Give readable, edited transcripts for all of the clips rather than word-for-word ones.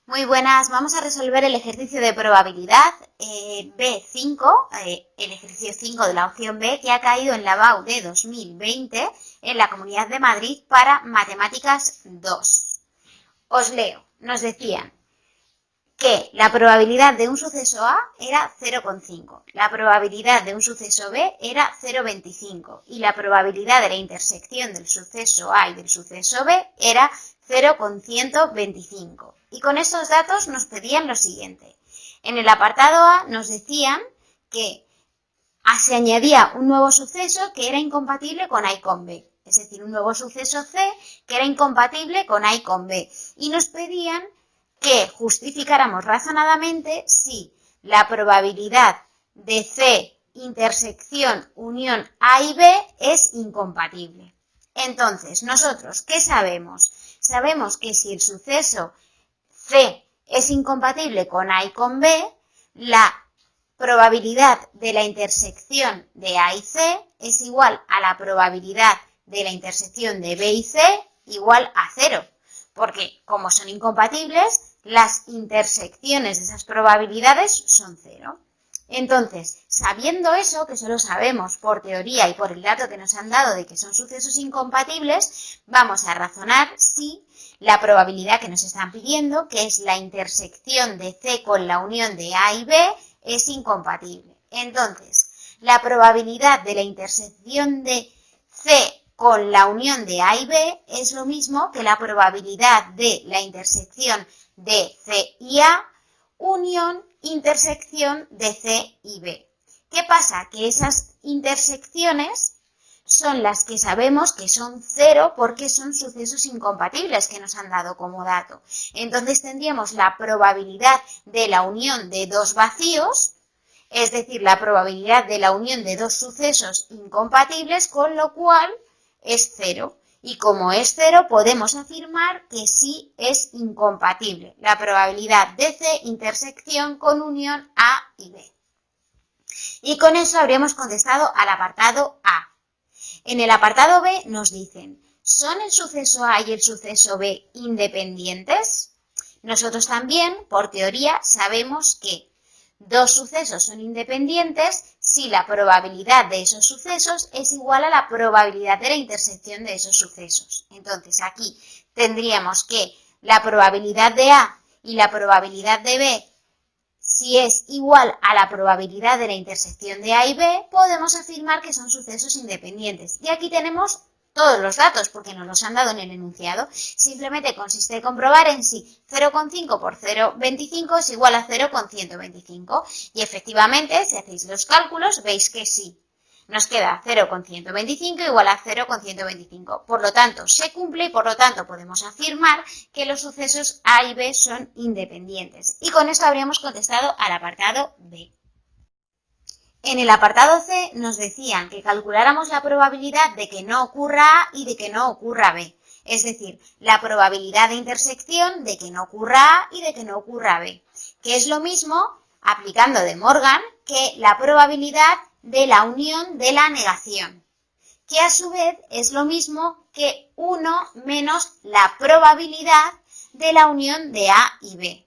Muy buenas, vamos a resolver el ejercicio de probabilidad B5, el ejercicio 5 de la opción B, que ha caído en la BAU de 2020 en la Comunidad de Madrid para Matemáticas 2. Os leo, nos decían que la probabilidad de un suceso A era 0,5, la probabilidad de un suceso B era 0,25 y la probabilidad de la intersección del suceso A y del suceso B era 0,125. Y con estos datos nos pedían lo siguiente. En el apartado A nos decían que se añadía un nuevo suceso que era incompatible con A y con B, es decir, un nuevo suceso C que era incompatible con A y con B, y nos pedían que justificáramos razonadamente si la probabilidad de C intersección unión A y B es incompatible. Entonces, nosotros, ¿qué sabemos? Sabemos que si el suceso C es incompatible con A y con B, la probabilidad de la intersección de A y C es igual a la probabilidad de la intersección de B y C igual a 0. Porque como son incompatibles, las intersecciones de esas probabilidades son 0. Entonces, sabiendo eso, que solo sabemos por teoría y por el dato que nos han dado de que son sucesos incompatibles, vamos a razonar si la probabilidad que nos están pidiendo, que es la intersección de C con la unión de A y B, es incompatible. Entonces, la probabilidad de la intersección de C con la unión de A y B es lo mismo que la probabilidad de la intersección de C y A unión intersección de C y B. ¿Qué pasa? Que esas intersecciones son las que sabemos que son 0 porque son sucesos incompatibles que nos han dado como dato. Entonces tendríamos la probabilidad de la unión de dos vacíos, es decir, la probabilidad de la unión de dos sucesos incompatibles, con lo cual es 0. Y como es 0, podemos afirmar que sí es incompatible la probabilidad de C intersección con unión A y B. Y con eso habríamos contestado al apartado A. En el apartado B nos dicen, ¿son el suceso A y el suceso B independientes? Nosotros también, por teoría, sabemos que dos sucesos son independientes si la probabilidad de esos sucesos es igual a la probabilidad de la intersección de esos sucesos. Entonces, aquí tendríamos que la probabilidad de A y la probabilidad de B, si es igual a la probabilidad de la intersección de A y B, podemos afirmar que son sucesos independientes. Y aquí tenemos todos los datos, porque nos los han dado en el enunciado. Simplemente consiste en comprobar en si 0,5 por 0,25 es igual a 0,125. Y efectivamente, si hacéis los cálculos, veis que sí. Nos queda 0,125 igual a 0,125. Por lo tanto, se cumple y por lo tanto podemos afirmar que los sucesos A y B son independientes. Y con esto habríamos contestado al apartado B. En el apartado C nos decían que calculáramos la probabilidad de que no ocurra A y de que no ocurra B. Es decir, la probabilidad de intersección de que no ocurra A y de que no ocurra B. Que es lo mismo, aplicando De Morgan, que la probabilidad de la unión de la negación, que a su vez es lo mismo que 1 menos la probabilidad de la unión de A y B.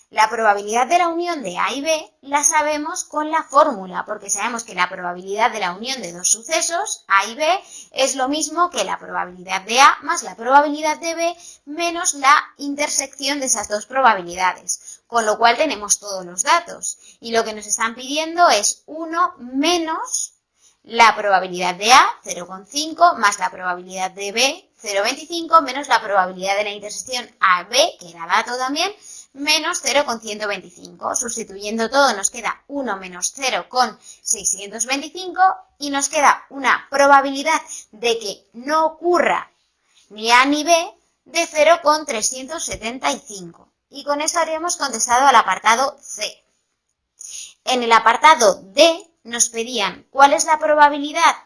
La probabilidad de la unión de A y B la sabemos con la fórmula, porque sabemos que la probabilidad de la unión de dos sucesos, A y B, es lo mismo que la probabilidad de A más la probabilidad de B menos la intersección de esas dos probabilidades. Con lo cual tenemos todos los datos. Y lo que nos están pidiendo es 1 menos la probabilidad de A, 0,5, más la probabilidad de B, 0,25, menos la probabilidad de la intersección A-B, que era dato también, menos 0,125. Sustituyendo todo nos queda 1 menos 0,625 y nos queda una probabilidad de que no ocurra ni A ni B de 0,375. Y con esto habríamos contestado al apartado C. En el apartado D nos pedían cuál es la probabilidad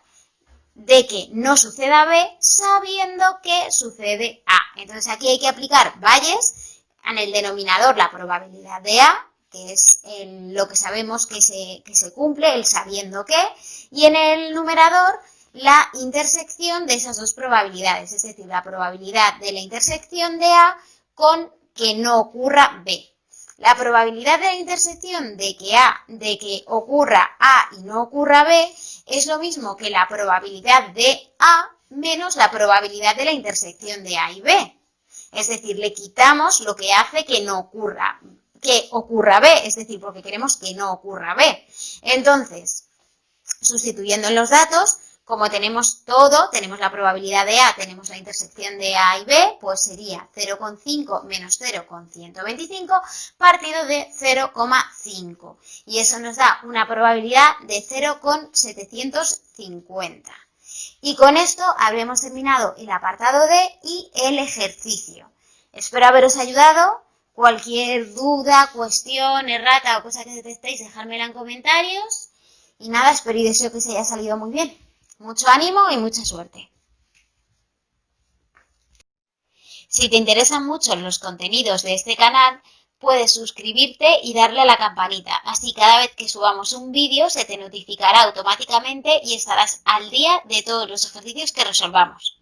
de que no suceda B sabiendo que sucede A. Entonces aquí hay que aplicar Bayes, en el denominador la probabilidad de A, que es lo que sabemos que se cumple, el sabiendo que, y en el numerador la intersección de esas dos probabilidades, es decir, la probabilidad de la intersección de A con que no ocurra B. La probabilidad de la intersección de que ocurra A y no ocurra B es lo mismo que la probabilidad de A menos la probabilidad de la intersección de A y B. Es decir, le quitamos lo que hace que ocurra B, es decir, porque queremos que no ocurra B. Entonces, sustituyendo en los datos, como tenemos todo, tenemos la probabilidad de A, tenemos la intersección de A y B, pues sería 0,5 menos 0,125 partido de 0,5. Y eso nos da una probabilidad de 0,750. Y con esto habremos terminado el apartado D y el ejercicio. Espero haberos ayudado. Cualquier duda, cuestión, errata o cosa que detectéis, dejármela en comentarios. Y nada, espero y deseo que se haya salido muy bien. Mucho ánimo y mucha suerte. Si te interesan mucho los contenidos de este canal, puedes suscribirte y darle a la campanita. Así cada vez que subamos un vídeo se te notificará automáticamente y estarás al día de todos los ejercicios que resolvamos.